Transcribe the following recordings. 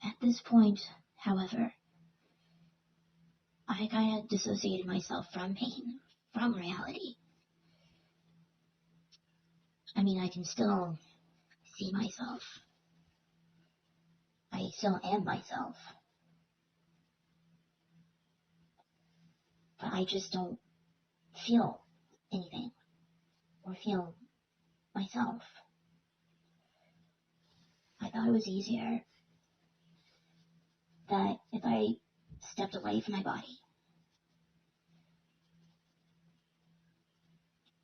At this point, however, I kind of dissociated myself from pain, from reality. I mean, I can still see myself. I still am myself. But I just don't feel anything or feel myself. I thought it was easier that if I stepped away from my body,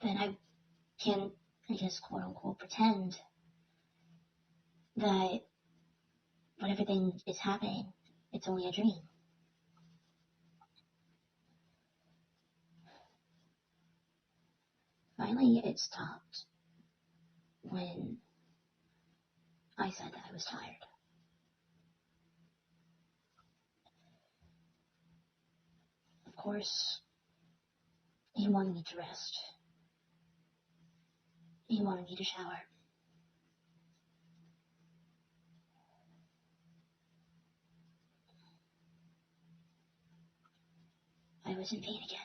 then I can, I guess, quote unquote, pretend that when everything is happening, it's only a dream. Finally, it stopped when I said that I was tired. Of course, he wanted me to rest. He wanted me to shower. I was in pain again.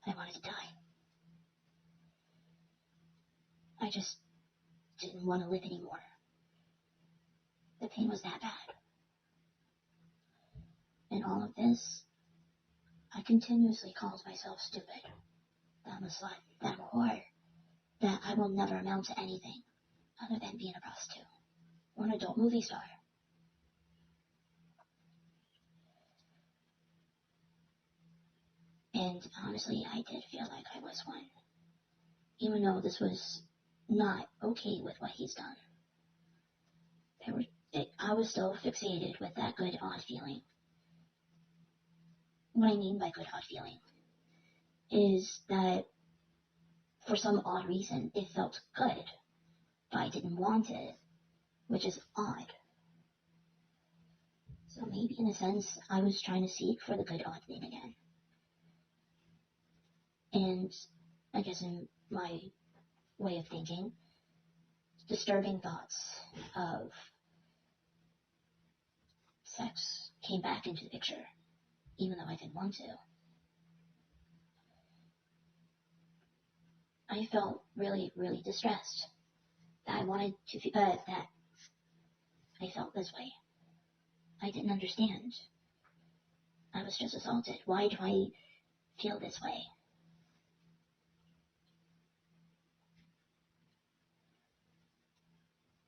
I wanted to die. I just didn't want to live anymore. The pain was that bad. In all of this, I continuously called myself stupid, that I'm a slut, that I'm a whore, that I will never amount to anything other than being a prostitute or an adult movie star. And honestly, I did feel like I was one, even though this was not okay with what he's done. I was still fixated with that good, odd feeling. What I mean by good, odd feeling is that for some odd reason, it felt good, but I didn't want it, which is odd. So maybe in a sense, I was trying to seek for the good, odd thing again. And I guess in my way of thinking, disturbing thoughts of sex came back into the picture, even though I didn't want to. I felt really, really distressed that I wanted to, that I felt this way. I didn't understand. I was just assaulted. Why do I feel this way?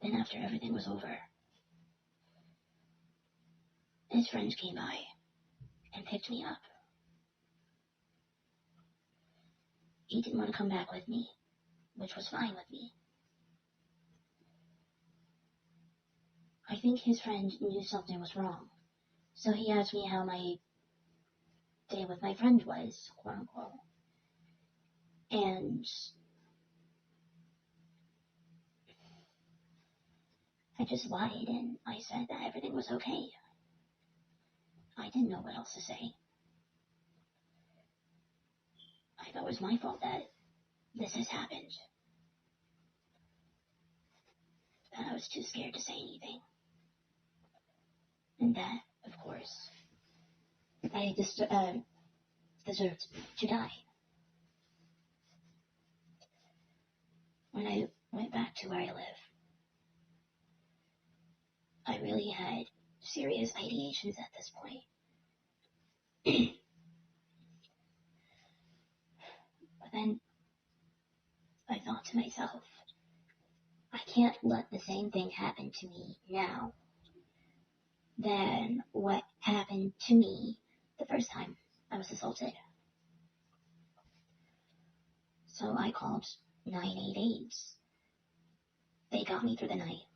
Then after everything was over, his friends came by and picked me up. He didn't want to come back with me, which was fine with me. I think his friend knew something was wrong, so he asked me how my day with my friend was, quote unquote. And I just lied and I said that everything was okay. I didn't know what else to say. I thought it was my fault that this has happened. But I was too scared to say anything. And that, of course, I deserved to die. When I went back to where I live, I really had serious ideations at this point. But then I thought to myself, I can't let the same thing happen to me now than what happened to me the first time I was assaulted. So I called 988. They got me through the night.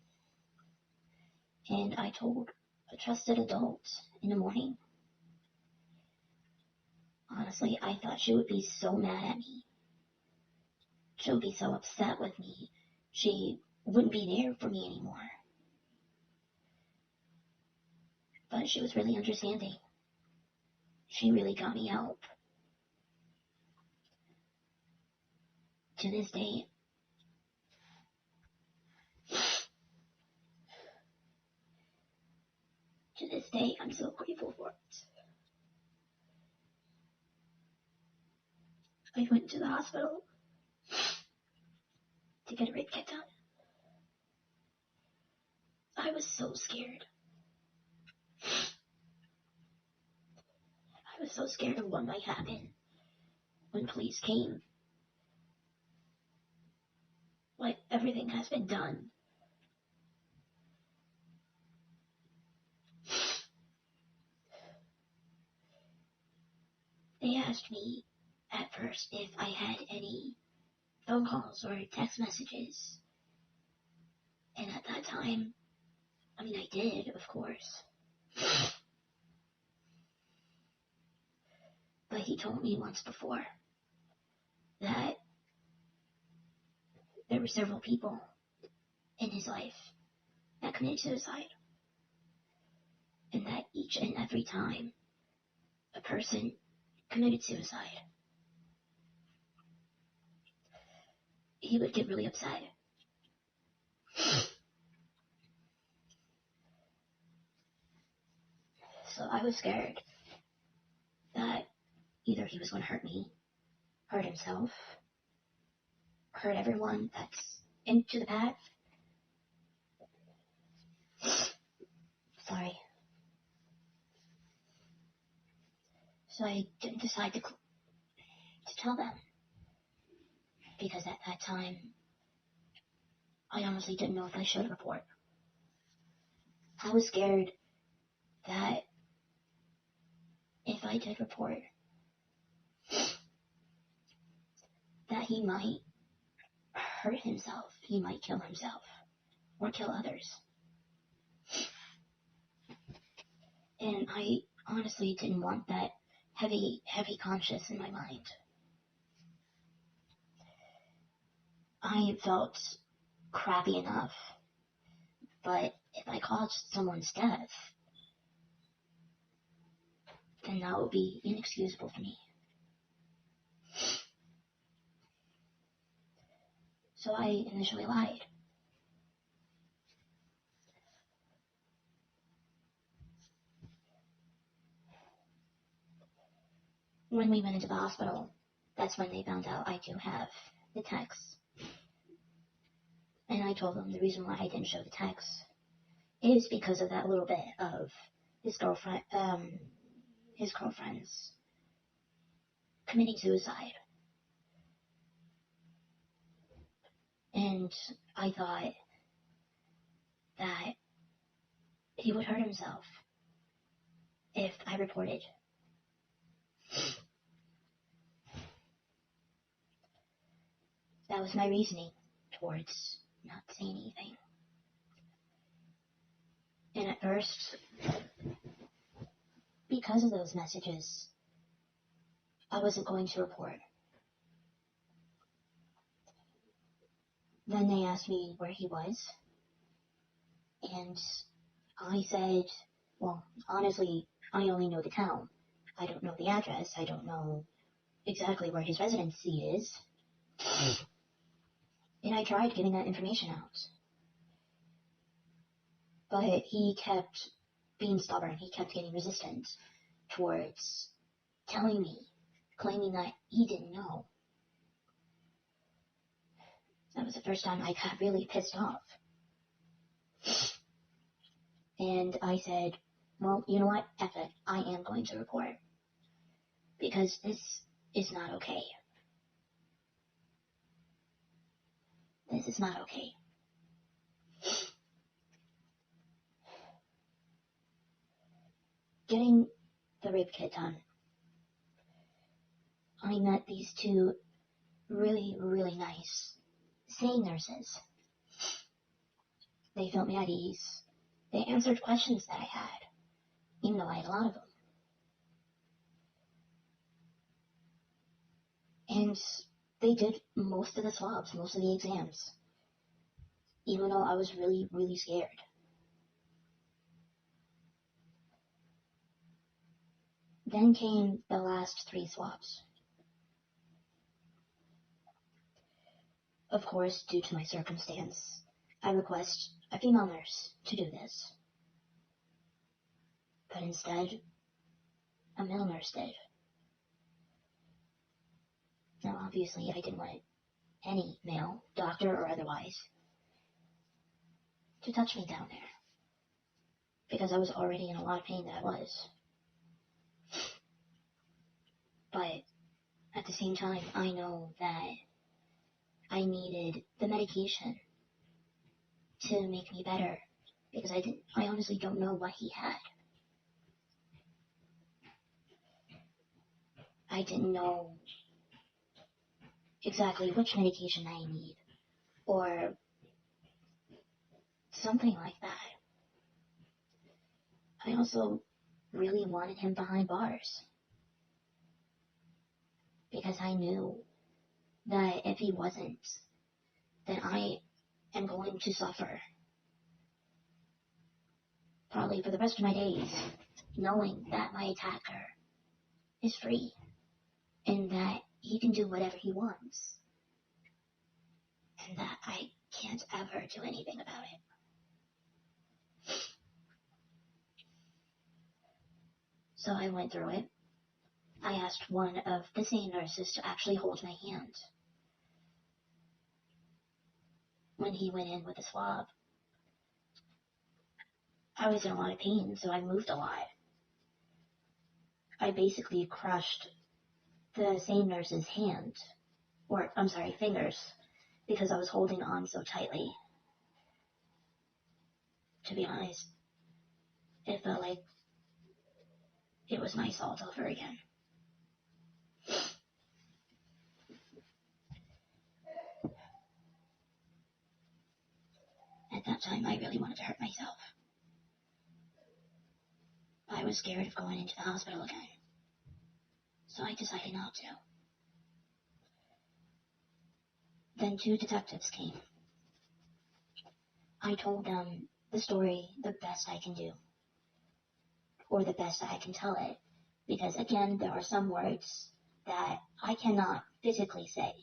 And I told a trusted adult in the morning. Honestly, I thought she would be so mad at me. She would be so upset with me. She wouldn't be there for me anymore. But she was really understanding. She really got me help. To this day, this day, I'm so grateful for it. I went to the hospital to get a rape kit done. I was so scared. I was so scared of what might happen when police came. Like, everything has been done. They asked me at first if I had any phone calls or text messages. And at that time, I mean, I did, of course. But he told me once before that there were several people in his life that committed suicide. And that each and every time a person committed suicide, he would get really upset. So I was scared that either he was going to hurt me, hurt himself, hurt everyone that's into the path. Sorry. So I didn't decide to tell them. Because at that time, I honestly didn't know if I should report. I was scared that if I did report, that he might hurt himself. He might kill himself or kill others. And I honestly didn't want that heavy conscience in my mind. I felt crappy enough, but if I caused someone's death, then that would be inexcusable for me. So I initially lied. When we went into the hospital, that's when they found out I do have the text. And I told them the reason why I didn't show the text is because of that little bit of his girlfriend's committing suicide. And I thought that he would hurt himself if I reported. That was my reasoning towards not saying anything. And at first, because of those messages, I wasn't going to report. Then they asked me where he was, and I said, well, honestly, I only know the town. I don't know the address. I don't know exactly where his residency is. And I tried getting that information out. But he kept being stubborn. He kept getting resistant towards telling me, claiming that he didn't know. That was the first time I got really pissed off. And I said, well, you know what? F it. I am going to report. Because this is not okay. This is not okay. Getting the rape kit done, I met these two really, really nice SANE nurses. They felt me at ease. They answered questions that I had, even though I had a lot of them. And they did most of the swabs, most of the exams, even though I was really, really scared. Then came the last 3 swabs. Of course, due to my circumstance, I request a female nurse to do this. But instead, a male nurse did. Now, obviously, I didn't want any male, doctor or otherwise, to touch me down there, because I was already in a lot of pain that I was. But at the same time, I know that I needed the medication to make me better, because I honestly don't know what he had. I didn't know exactly which medication I need, or something like that. I also really wanted him behind bars, because I knew that if he wasn't, then I am going to suffer, probably for the rest of my days, knowing that my attacker is free, and that he can do whatever he wants, and that I can't ever do anything about it. So I went through it. I asked one of the same nurses to actually hold my hand when he went in with the swab. I was in a lot of pain, so I moved a lot. I basically crushed the same nurse's hand, or I'm sorry, fingers, because I was holding on so tightly. To be honest, it felt like it was my assault over again. At that time, I really wanted to hurt myself. I was scared of going into the hospital again, so I decided not to. Then 2 detectives came. I told them the story the best I can do, or the best I can tell it, because again, there are some words that I cannot physically say.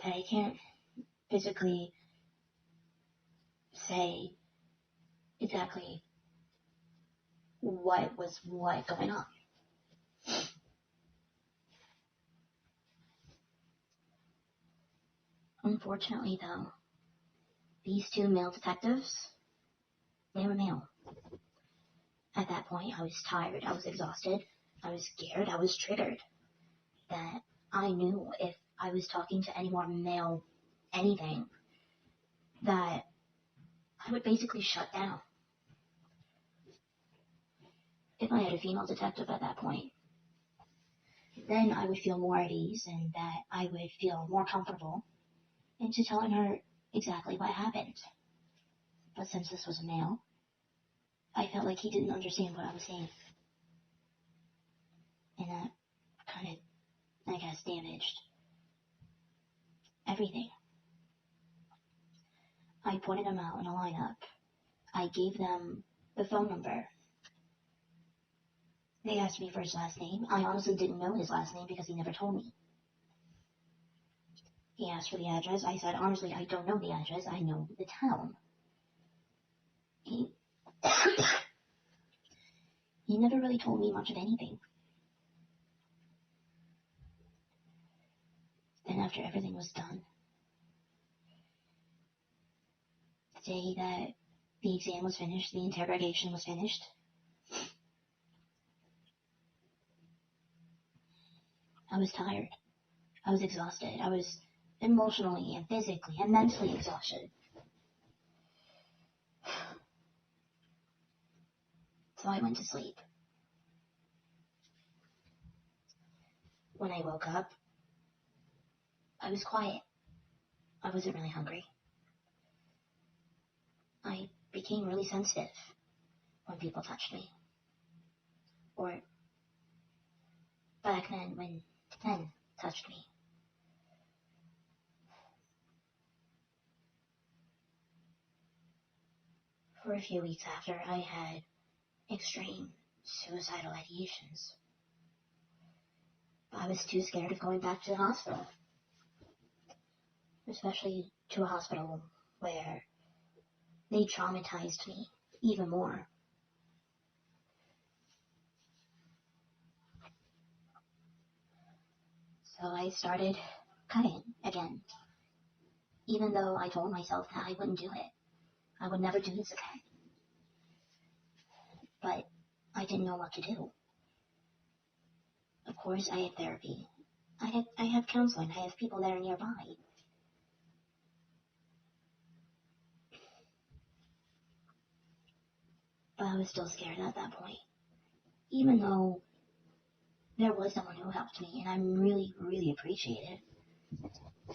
That I can't physically say exactly what was what going on. Unfortunately, though, these 2 male detectives, they were male. At that point, I was tired, I was exhausted, I was scared, I was triggered. That I knew if I was talking to any more male anything, that I would basically shut down. If I had a female detective at that point, then I would feel more at ease, and that I would feel more comfortable into telling her exactly what happened. But since this was a male, I felt like he didn't understand what I was saying. And that kind of, I guess, damaged everything. I pointed them out in a lineup. I gave them the phone number. They asked me for his last name. I honestly didn't know his last name because he never told me. He asked for the address. I said, honestly, I don't know the address. I know the town. He he never really told me much of anything. Then after everything was done, the day that the exam was finished, the interrogation was finished, I was tired. I was exhausted. I was emotionally and physically and mentally exhausted. So I went to sleep. When I woke up, I was quiet. I wasn't really hungry. I became really sensitive when people touched me. Or back then when men touched me. For a few weeks after, I had extreme suicidal ideations. I was too scared of going back to the hospital. Especially to a hospital where they traumatized me even more. So I started cutting again, even though I told myself that I wouldn't do it. I would never do this again. But I didn't know what to do. Of course, I have therapy. I have counseling. I have people that are nearby. But I was still scared at that point. Even though there was someone who helped me, and I'm really, really appreciative.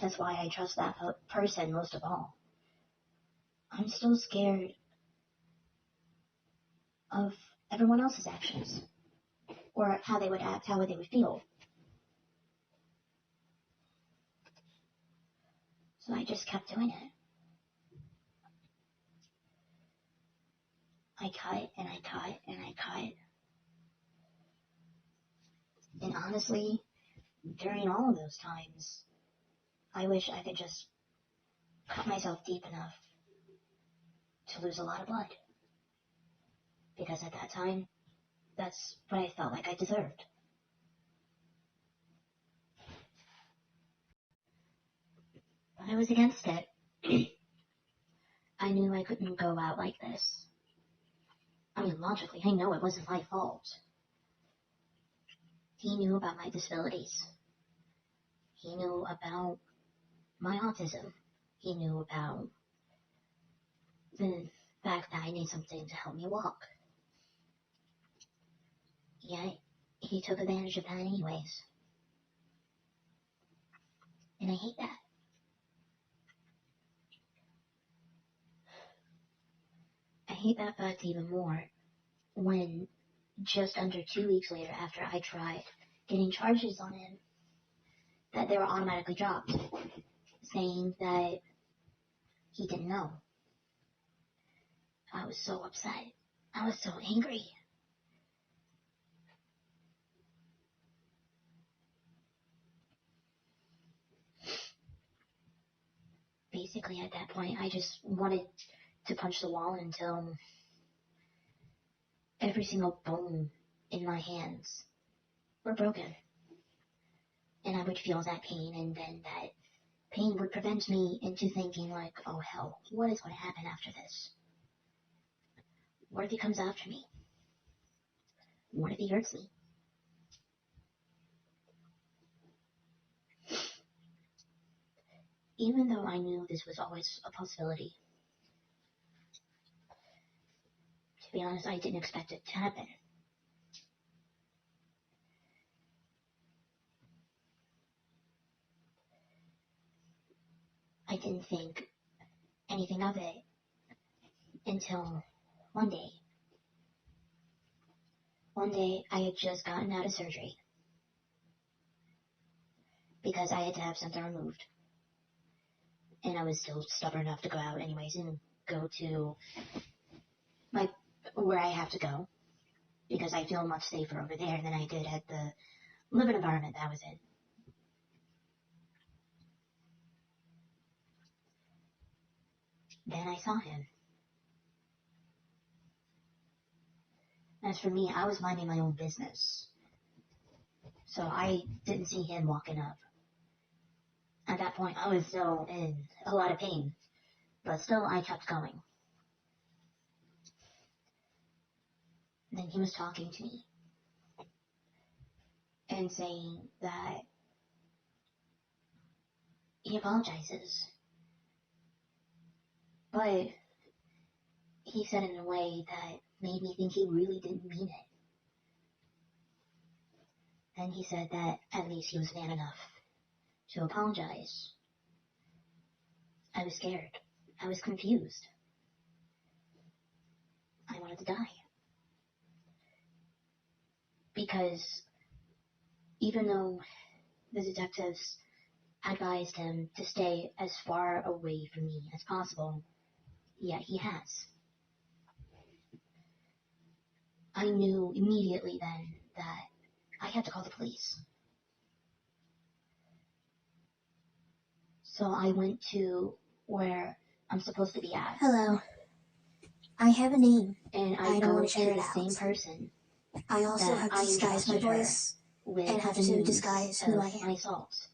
That's why I trust that person most of all. I'm still scared of everyone else's actions, or how they would act, how they would feel. So I just kept doing it. I cut and I cut and I cut. And honestly, during all of those times, I wish I could just cut myself deep enough to lose a lot of blood. Because at that time, that's what I felt like I deserved. But I was against it. I knew I couldn't go out like this. I mean, logically, I know it wasn't my fault. He knew about my disabilities. He knew about my autism. He knew about the fact that I need something to help me walk. Yet, he took advantage of that anyways. And I hate that. I hate that fact even more when just under 2 weeks later after I tried getting charges on him, that they were automatically dropped, saying that he didn't know. I was so upset. I was so angry. Basically, at that point, I just wanted to punch the wall until every single bone in my hands were broken. And I would feel that pain, and then that pain would prevent me into thinking like, oh hell, what is going to happen after this? What if he comes after me? What if he hurts me? Even though I knew this was always a possibility, to be honest, I didn't expect it to happen. I didn't think anything of it until one day. One day, I had just gotten out of surgery because I had to have something removed. And I was still stubborn enough to go out anyways and go to where I have to go, because I feel much safer over there than I did at the living environment that I was in. Then I saw him. As for me, I was minding my own business, so I didn't see him walking up. At that point, I was still in a lot of pain, but still I kept going. And then he was talking to me and saying that he apologizes, but he said it in a way that made me think he really didn't mean it. Then he said that at least he was man enough to apologize. I was scared. I was confused. I wanted to die. Because even though the detectives advised him to stay as far away from me as possible, yet he has. I knew immediately then that I had to call the police. So I went to where I'm supposed to be at. Hello. I have a name. and I don't go want to share to it the same out. person I also that have to I disguise my entrusted her voice with and have the to news disguise who of I my am. assault.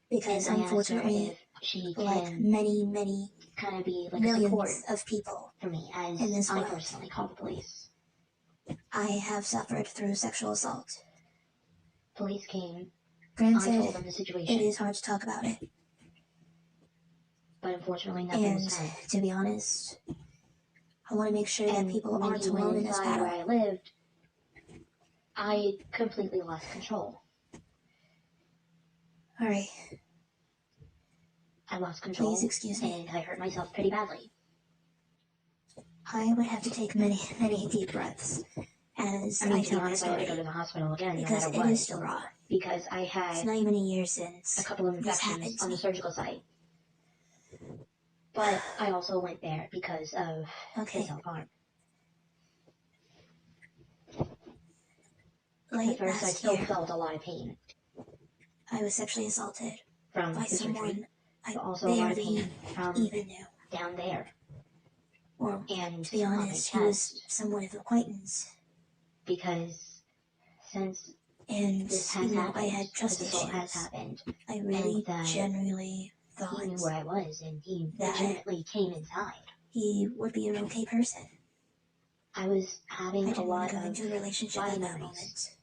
Because And I asked her unfortunately, if she like can many kind of be like a support millions of people for me, in as this I world, personally call the police. I have suffered through sexual assault. Police came, I Granted, told them the it situation, is hard to talk about it. but unfortunately nothing was And said. to be honest, I want to make sure that And people when aren't he went alone in this inside battle. where I lived, I completely lost control. Alright, I lost control, please excuse me. and I hurt myself pretty badly. I would have to take many deep breaths as I mean, I to be tell my honest, I had to go to story. the hospital again, no Because matter it what, is still raw. because I It's had not even a year a since couple of this happened infections to on the me. surgical site. But I also went there because of the Okay, self-harm. At late first, I last still year, felt a lot of pain I was sexually assaulted from by the surgery, someone I but also a lot of barely pain from even knew. down there Or, and to be on my honest, he was chest, someone of acquaintance. because since And this has even though I happened, had trust this assault has issues, happened, I really that genuinely he knew thought where I was, and he that legitimately came inside. he would be an okay person. I was having I a didn't want lot to go of into a relationship body at that memories, moment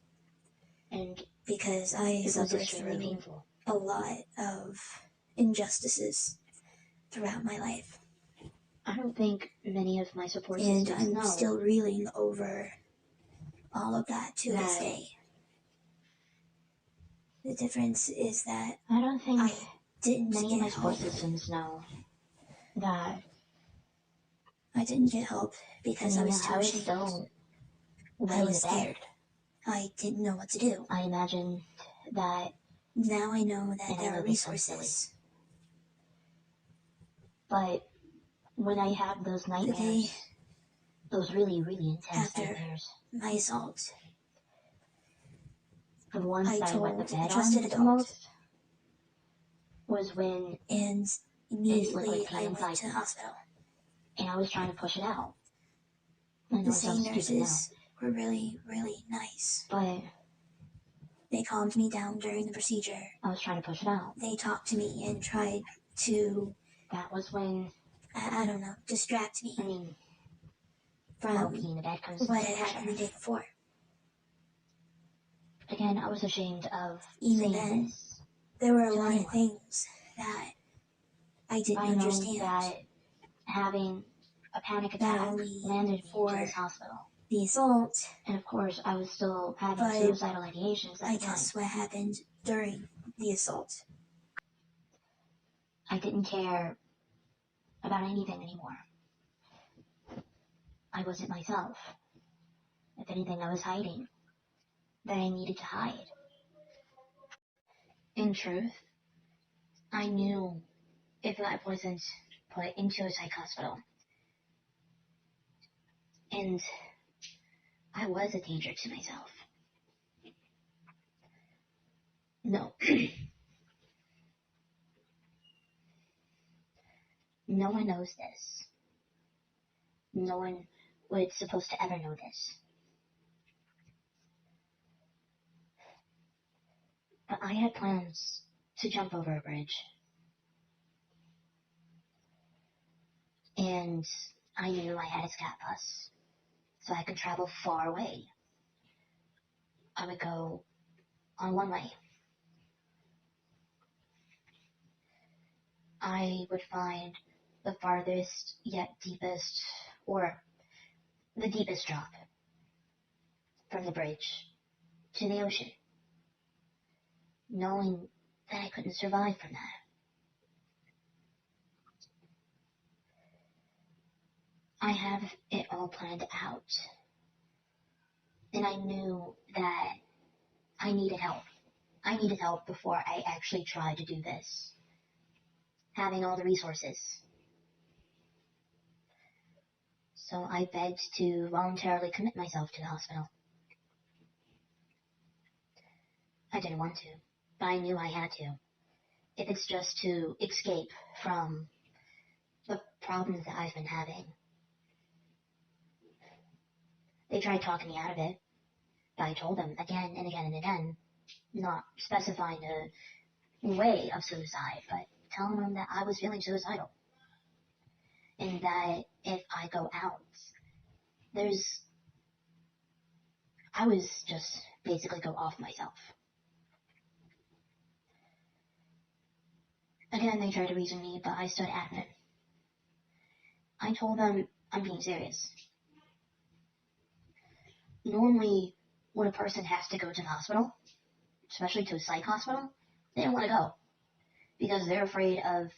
and because I it was suffered extremely through painful. a lot of injustices throughout my life. I don't think many of my support And systems I'm know still reeling over all of that to this that day. The difference is that I don't think I didn't many of get my support help. systems know that. I didn't get help I because I mean, was yeah, too I was ashamed. still I wetting was the bed. scared. I didn't know what to do. I imagined that, Now I know that and I there know are this sounds silly, resources. but when I had those The day nightmares, those really, really intense after nightmares, my assault, the ones I that I wet the told a bed trusted on the adult, most, was when and this liquid immediately came I went inside to me, the hospital. and I was trying to push it out. I know The it sounds sane stupid now, nurses were really nice. but They calmed me down during the procedure. I was trying to push it out. They talked to me and tried to, That was when, I don't know, distract me I mean, from peeing the bed comes what into had picture. happened the day before. Again, I was ashamed of Even saying then, this there were a to lot of anyone. things that I didn't I know understand. that having a panic Not attack only landed me for into this hospital. the assault, And of course, I was still having but suicidal ideations at I the time. guess what happened during the assault. I didn't care about anything anymore. I wasn't myself. If anything, I was hiding that I needed to hide. In truth, I knew if I wasn't put into a psych hospital, and I was a danger to myself. No. No one knows this. No one was supposed to ever know this. But I had plans to jump over a bridge. And I knew I had a scat bus, so I could travel far away. I would go on one way. I would find the farthest yet deepest, or the deepest drop from the bridge to the ocean, knowing that I couldn't survive from that. I have it all planned out, and I knew that I needed help. I needed help before I actually tried to do this, having all the resources. So I begged to voluntarily commit myself to the hospital. I didn't want to, but I knew I had to. If it's just to escape from the problems that I've been having. They tried talking me out of it, but I told them again and again and again, not specifying a way of suicide, but telling them that I was feeling suicidal. And that if I go out, I was just basically go off myself. Again, they tried to reason me, but I stood adamant. I told them I'm being serious. Normally, when a person has to go to the hospital, especially to a psych hospital, they don't want to go because they're afraid of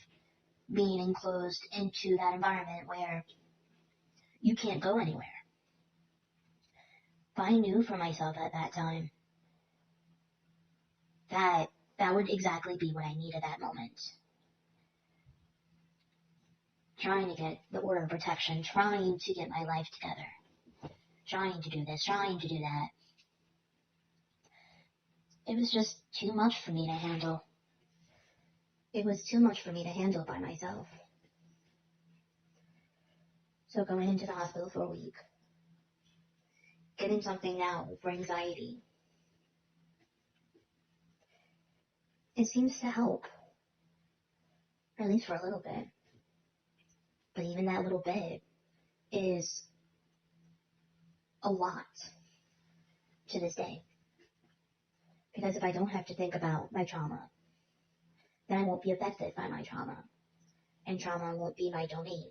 being enclosed into that environment where you can't go anywhere. But I knew for myself at that time that that would exactly be what I needed at that moment. Trying to get the order of protection, trying to get my life together, trying to do this, trying to do that. It was just too much for me to handle. It was too much for me to handle by myself. So going into the hospital for a week, getting something now for anxiety, it seems to help, at least for a little bit. But even that little bit is a lot to this day. Because if I don't have to think about my trauma, then I won't be affected by my trauma. And trauma won't be my domain.